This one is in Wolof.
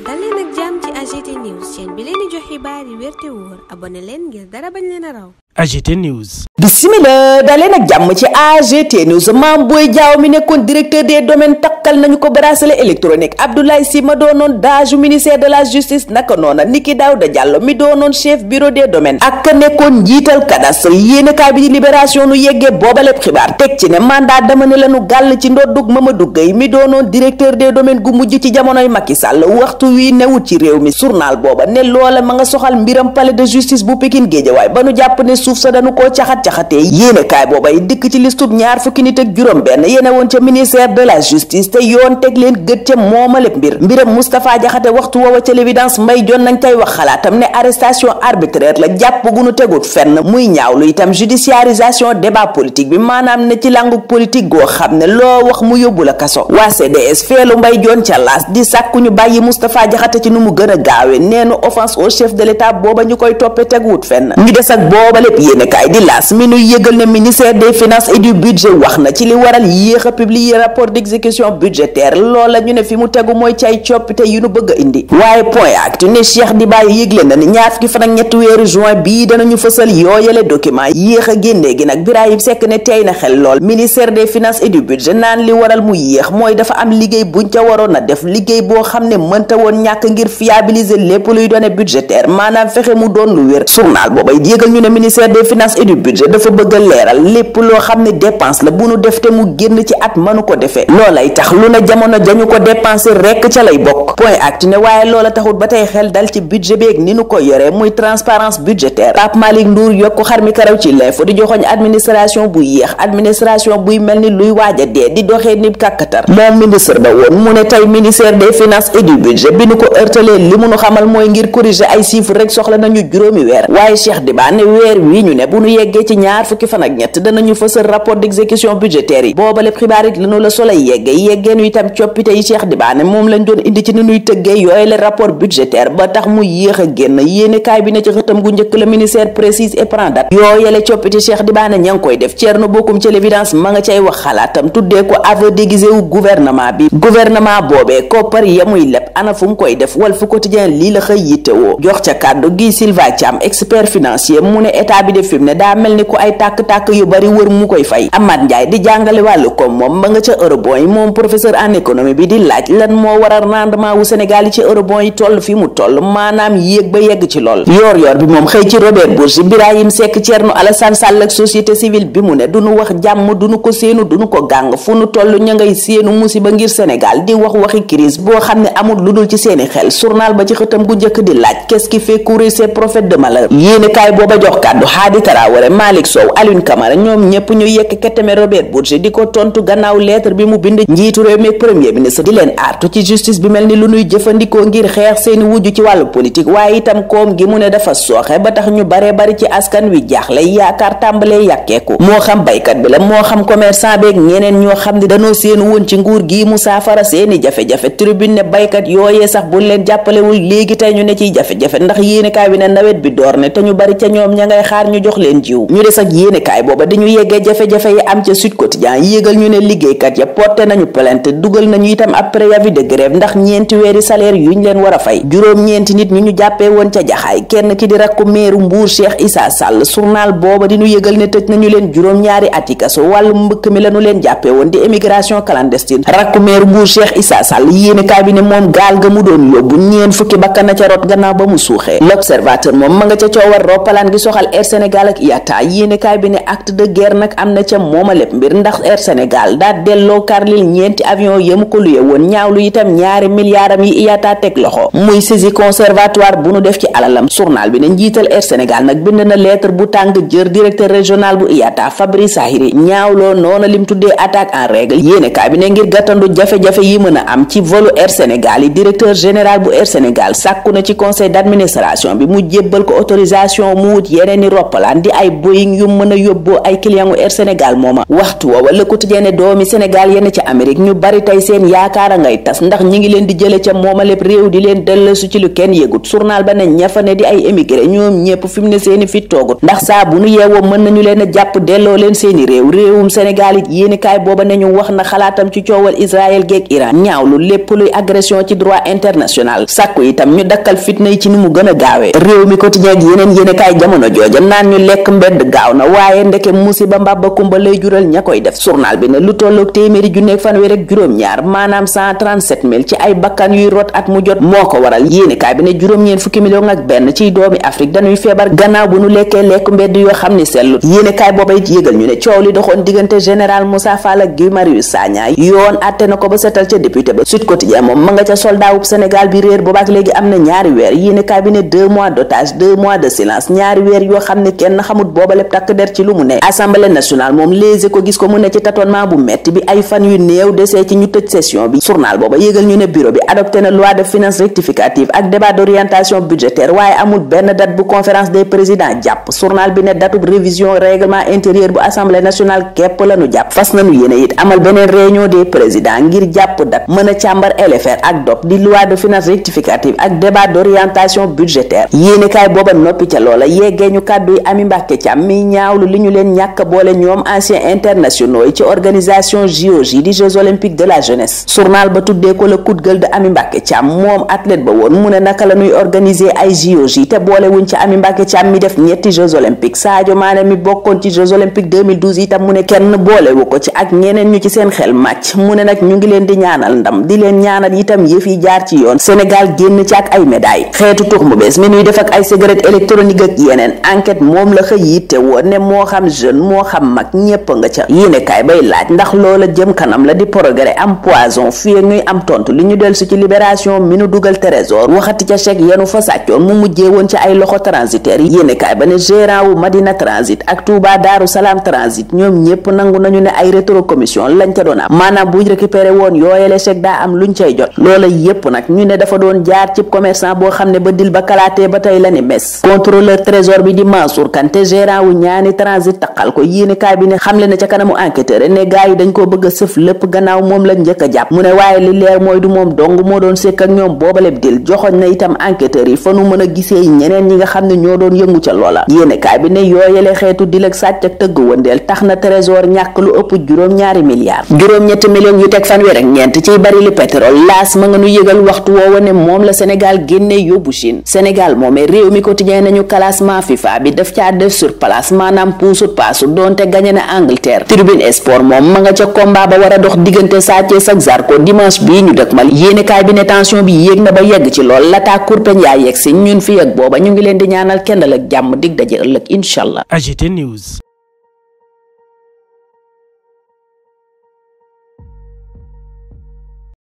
dal leen ak jàmm ci AGT News chaîne bi leen di jox xibaar yi wér te wóor abonné leen ngir dara bañ leen a raw. AGT News. Bismillah daleen ak jàmm ci AGT News. Mame Boye Diao mi nekkoon directeur des domaines takkal nañu ko bracelet électronique. Abdoulaye Sy ma doonoon DAGE ministère de la justice naka noona niki Daouda Diallo mi doonoon chef bureau des domaines ak ka nekkoon njiital cadastre yéenekaay bi di Libération nu yeggee booba lépp xibaar teg ci ne mandat dama ne lañu gàll ci ndoddug Mamadou Gueye mi doonoon directeur des domaines gu mujj ci jamonoy Macky Sall waxtu wi newut ci réew mi journal booba ne loola ma nga soxal mbiram palais de justice bu Pikine Guédiawaye ba nu jàpp ne suuf sa dañu koo caxat-caxatee yéenekaay boobay dikk ci listub ñaar fukki nit ak juróom benn yéene woon ca ministère de la justice te yoon teg leen gët ca moomaleb mbiram Moustapha Diakhaté waxtu woowa ca l'évidence mbay jon nañ tey wax xalaatam ne arrestation arbitraire la jàpp gu nu tegut fenn muy ñaawlu itam judiciarisation débat politique bi maanaam ne ci langug politique goo xam ne loo wax mu yóbbu la kaso waa CDS feelu mbay jon ca laas di sàkku ñu bàyyi Moustapha Diakhaté ci nu mu gën a gaawe neenu offense au chef de l'état booba ñu koy toppe teguwut fenn ñu des ak booba lépp yéenekaay di laas mi nuy yëgal ne ministère des finances et du budget wax na ci li waral yéex a publier rapport d'exécution budgétaire loola ñu ne fi mu tegu mooy ci ay coppite yu nu bëgg a indi waaye point actu ne Cheikh Dibaye yëgle na ni ñaar fukki fan ak ñetti weeru juin bii danañu fësal yooyale document yéex a génnee gi nag Birahim Seck ne tey na xel lool ministère des finances et du budget naan li waral mu yéex mooy dafa am liggéey buñ ca waroon a def liggéey boo xam ne mënta woon ñàkk ngir fiabiliser lépp luy données budgétaire maanaam fexe mu doon lu wér journal boobay yëgal ñu ne ministère des finances et du budget dafa bëgg a leeral lépp loo xam ne dépense la bu nu def te mu génn ci at mënu ko defee loolay tax lu na jamono jañu ko dépenser rekk ca lay bokk point actu ne waaye loola taxut ba tey xel dal ci budget beeg ni nu ko yoree muy transparence budgétaire Pape Malick Ndour yokku xar mi karaw ci l'info di joxoñ administration bu yéex administration buy mel ni luy waaj a dee di doxee ni kàkkatar moom ministre ba woon mu ne tey ministère des finances et du budget bi nu ko ërtalee li mu nu xamal mooy ngir corriger ay chiffres rek soxla nañu juróomi weer waaye Cheikh Diba ne weer wi ñu ne bu nu yeggee ci ñaar fukki fan ak ñett danañu fësal rapport d'exécution budgétaire yi booba lépp xibaar it lanu la Soleil yeggeenu itam coppite yi Cheikh Diba ne moom lañ doon indi ci ni nuy tëggee yooyu le rapport budgétaire ba tax mu yéex a génn yéenekaay bi ne ci xëtam gu njëkk la ministère précise et prend date yooyale coppite Cheikh Diba ne ña ngi koy def Thierno Bocoum ci l'évidence ma nga cay wax xalaatam tuddee ko aveu déguisé wu gouvernement bi gouvernement boobee koppar yamuy leb ana fu mu koy def Walf Quotidien lii la xëy yittewoo jox ca kàddu gi Sylvain Thiam expert financier mu ne état bi def fi mu ne daa mel ni ku ay tàkk-tàkk yu bari wër mu koy fay Amath Ndiaye di jàngale wàllu koom moom ma nga ca eurobond yi moom professeur en économie bi di laaj lan moo waral rendement wu Sénégal yi ci eurobond yi toll fi mu toll maanaam yéeg ba yegg ci lool yor bi moom xëy ci Robert Bourgi Birahim Seck Thierno Alassane Sall ak société civile bi mu ne duñu wax jàmm duñu ko séenu duñu ko gàng fu nu toll ña ngay séenu musiba ngir Sénégal di waxi crise boo xam ne amul lu dul ci seeni xel journal ba ci xëtam gu njëkk di laaj qu'est-ce qui fait courir ces prophètes de malheur yéenekaay booba jox kàddu Hadi Traoré Malick Sow Alioune Camara ñoom ñépp ñu yekk keteme Robert Bourgi di ko tontu gannaaw lettre bi mu bind njiitu réew mi ak premier ministre di leen artu ci justice bi mel ni lu nuy jëfandikoo ngir xeex seeni wujju ci wàllu politique waaye itam koom gi mu ne dafa sooxe ba tax ñu baree bari ci askan wi jaaxle yaakaar tàmbalee yàkkeeku moo xam baykat bi la moo xam commerçant beeg ñeneen ñoo xam ne danoo seen woon ci nguur gi mu saafara seeni jafe-jafe tribune ne baykat yooyee sax buñ leen jàppalewul léegi tey ñu ne ciy jafe-jafe ndax yéenekaay bi ne nawet bi door ne te ñu bari ca ñoom ña ngay xaar ñu jox leen jiw ñu des ak yéenekaay booba dañu yeggee jafe-jafe yi am ca Sud Quotidien yéegal ñu ne liggéeykat ya porté nañu plainte dugal nañu itam ab préavis de grève ndax ñeenti weeri salaire yuñ leen war a fay juróom-ñeenti nit ñu jàppee woon ca jaxaay kenn ki di rakku meeru Mbuur Cheikh Issa Sall journal booba di ñu yëgal ne tëj nañu leen juróom-ñaari ati kaso wàllu mbëkk mi lañu leen jàppee woon di émigration clandestine rakku meeru Mbuur Cheikh Issa Sall yéenekaay bi ne moom gaal ga mu doon yóbbu ñeen fukki bakkan na ca rot gannaaw ba mu suuxee l'observateur moom ma nga ca coowal roppalaan gi soxal Air Sénégal ak IATA yéenekaay bi ne acte de guerre nag am na ca mooma lépp mbir ndax Air Sénégal daa delloo Carlil ñeenti avion yemu ko luye woon ñaawlu itam ñaari milliardam yi IATA teg loxo muy saisie conservatoire bu nu def ci alalam journal bi ne njiital Air Sénégal nag bind na lettre bu tàng jër directeur régional bu IATA Fabrice Sahiri ñaawloo noona lim tuddee attaque en règle yéenekaay bi ne ngir gàttandu jafe-jafe yi mën a am ci volu Air Sénégal yi directeur général bu Air Sénégal sàkku na ci conseil d'administration bi mu jébbal ko autorisation mu wut yeneen i roppalaan di ay Boeing Boeing yu mën a yóbboo ay client u Air Sénégal mooma. waxtu woowa Le Quotidien ne doomi Sénégal yenn ca Amérique ñu bari tey seen yaakaar a ngay tas ndax ñi ngi leen di jële ca mooma lépp réew di leen dellusi ci lu kenn yëgut. journal ba ne ñafa ne di ay émigré ñoom ñépp fi mu ne seeni fit toogut ndax saa bu nu yeewoo mën nañu leen a jàpp delloo leen seeni réewum Sénégal it yéenikaay booba ne ñu wax na xalaatam ci coowal Israël geek Iran ñaawlu lépp luy agression ci droit international sàkku itam ñu dakkal fitna yi ci ni mu gën a gaawee. réew mi quotidien ak yeneen yéenikaay jamono jooja naan ñu lekk mbedd gaaw na waaye ndeke musiba mbabba kumba lay jural ña koy def. journal bi ne lu tolloog téeméeri junneeg fanweer ak juróom-ñaar maanaam 137 000 ci ay bakkan yuy rot at mu jot moo ko waral. yéenikaay bi ne juróom-ñeen fukki million ak benn ciy doomi Afrique dañuy feebar gannaaw bu nu lekkee lekk mbedd yoo xam ni sellut. yéenekaay booba it yëgal ñu ne coow li doxoon diggante général Moussa Fall ak Guy Marius Sagna yoon àtte na ko ba setal ca député ba. Sud Quotidien moom ma nga ca soldat wu Sénégal bi réer boobaak léegi am na ñaari weer. yéenekaay bi ne 2 mois d'otage 2 mois de silence ñaari weer yoo xam ne kenn xamut booba lépp takk der ci lu mu ne. Assemblée nationale moom léegi ko gis ko mu ne ci tâtonnement bu metti bi ay fan yu néew desee ci ñu tëj session bi. journal booba yëgal ñu ne bureau bi adopté na loi de finances rectificative ak débat d'orientation budgétaire waaye amul benn date bu conférence des présidents jàpp. journal bi ne datub révision règlement intérieur bu assemblée nationale képp lañu jàpp. fas nañu yéene it amal beneen réunion des présidents ngir jàpp date mën a càmbar LFR ak DOP di loi de finances rectificative ak débat d'orientation budgétaire. yéenekaay booba noppi ca loola yeggee ñu kàddu yi Amy Mbacké Thiam mi ñaawlu li ñu leen ñàkk boole ñoom anciens internationaux yi ci organisation JOJ di Jeux olympiques de la jeunesse. journal ba tuddee ko le coup de gueule de Amy Mbacké Thiam moom athlète ba woon mu ne naka la ñuy organiser ay JOJ te boole wuñ ci Amy Mbacké Thiam mi def ñetti Jeux olympiques. Sadio Mané mi bokkoon ci Jeux olympiques 2012 itam mu ne kenn boolewu ko ci ak ñeneen ñu ci seen xel màcc. mu ne nag ñu ngi leen di ñaanal ndam di leen ñaanal itam yëf yi jaar ci yoon Sénégal génn ci ak ay médailles. xeetu tux mu bees mi nuy def ak ay cigarette électronique ak yeneen enquête moom la xëy yitte woon ne moo xam jeune moo xam mag ñépp nga ca. yéenekaay bay laaj ndax loola jëm kanam la di progrès am poison fii ak ñuy am tontu li ñu dellu si ci libération mi nu dugal trésor waxati ca chèque yenu fa sàccoon mu mujjee woon ci ay loxo transitaires yi. yéenekaay ba ne gérant wu Madina Transit ak Touba Daaru Salaam Transit ñoom ñépp nangu nañu ne ay rétrocommission lañ ca doon am maanaam buñ récupéré woon yooyele chèque daa am luñ cay jot. loola yépp nag ñu ne dafa doon jaar ci commerçant boo xam ne ba dil ba kalaatee ba tey la ni mes. contrôleur trésor bi di Mansour Kanté gérant wu ñaani transit taqal ko. yéenekaay bi ne xamle na ca kanamu enquêteur ne gaa yi dañ koo bëgg a sëf lépp gannaaw moom la njëkk a jàpp. mu ne waaye li leer mooy du moom dong moo doon sekk ak ñoom boobaleb dil joxoñ na itam enquêteurs yi fa nu mën a gisee ñeneen ñi nga xam ne ñoo doon yëngu ca loola. yéenekaay bi ne yooyele xeetu dil ak sàcc ak tëgg wëndeel tax na trésor ñàkk lu ëpp juróom-ñaari milliards. juróom-ñetti millions yu teg fanweer ak ñeent ciy bari li pétrole laas ma nga nu yëgal waxtu woowa ne moom la Sénégal génne yóbbu Chine. Sénégal moomee réew mi quotidien nañu classement FIFA bi daf caa def sur place maanaam puusut paasu doonte gañe na Angleterre. Tribune Sport moom ma nga ca combat ba war a dox diggante Sa Thiès ak Zarko dimanche bii ñu dëkmal. yéenekaay bi ne tension bi yéeg na ba yegg ci lool lataa kurpeñ yaa yegg si ñun fi ak booba ñu ngi leen di ñaanal kendal ak jàmm dig daje ëllëg incha allah. AGT News.